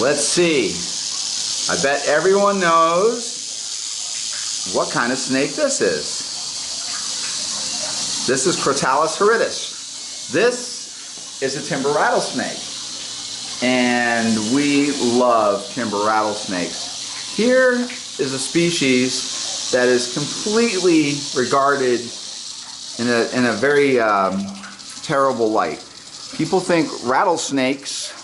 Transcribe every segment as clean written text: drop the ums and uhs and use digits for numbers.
Let's see. I bet everyone knows what kind of snake this is. This is Crotalus horridus. This is a timber rattlesnake. And we love timber rattlesnakes. Here is a species that is completely regarded in a very terrible light. People think rattlesnakes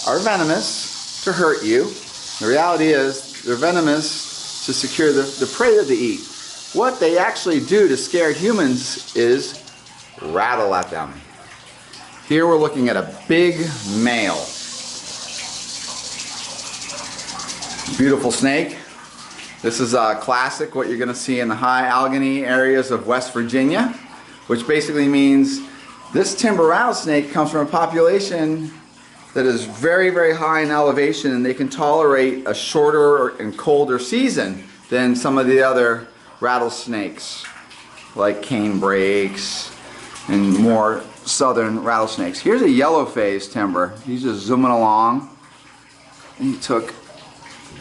are venomous to hurt you. The reality is they're venomous to secure the prey that they eat. What they actually do to scare humans is rattle at them. Here we're looking at a big male. Beautiful snake. This is a classic, what you're going to see in the high Allegheny areas of West Virginia, which basically means this timber rattlesnake comes from a population that is very, very high in elevation, and they can tolerate a shorter and colder season than some of the other rattlesnakes, like canebrakes and more southern rattlesnakes. Here's a yellow-faced timber. He's just zooming along. And he took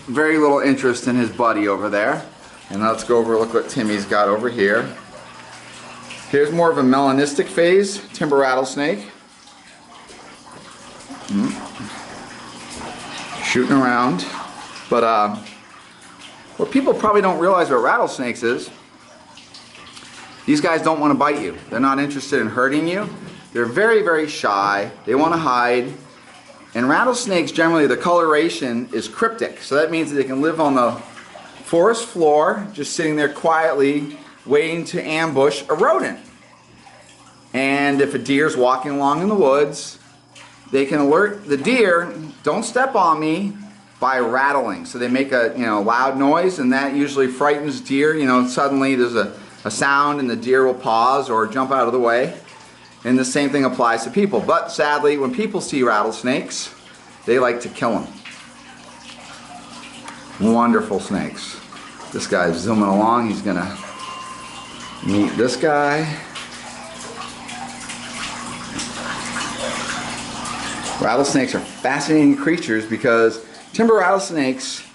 very little interest in his buddy over there. And let's go over, look what Timmy's got over here. Here's more of a melanistic phase timber rattlesnake. Shooting around. But what people probably don't realize about rattlesnakes is these guys don't want to bite you. They're not interested in hurting you. They're very, very shy. They want to hide. And rattlesnakes, generally, the coloration is cryptic. So that means that they can live on the forest floor, just sitting there quietly, waiting to ambush a rodent. And if a deer's walking along in the woods, they can alert the deer, don't step on me, by rattling. So they make a loud noise, and that usually frightens deer. Suddenly there's a sound and the deer will pause or jump out of the way. And the same thing applies to people. But sadly, when people see rattlesnakes, they like to kill them. Wonderful snakes. This guy's zooming along. He's going to meet this guy. Rattlesnakes are fascinating creatures because timber rattlesnakes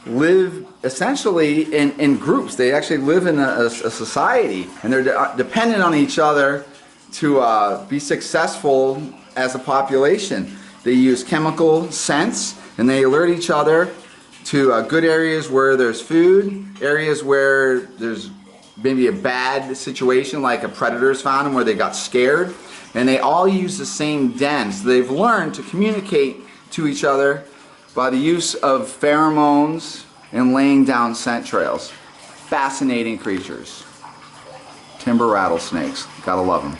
live essentially in groups. They actually live in a society, and they're dependent on each other to be successful as a population. They use chemical scents, and they alert each other to good areas where there's food, areas where there's maybe a bad situation like a predator's found them where they got scared, and they all use the same den. So they've learned to communicate to each other by the use of pheromones and laying down scent trails. Fascinating creatures. Timber rattlesnakes. Gotta love them.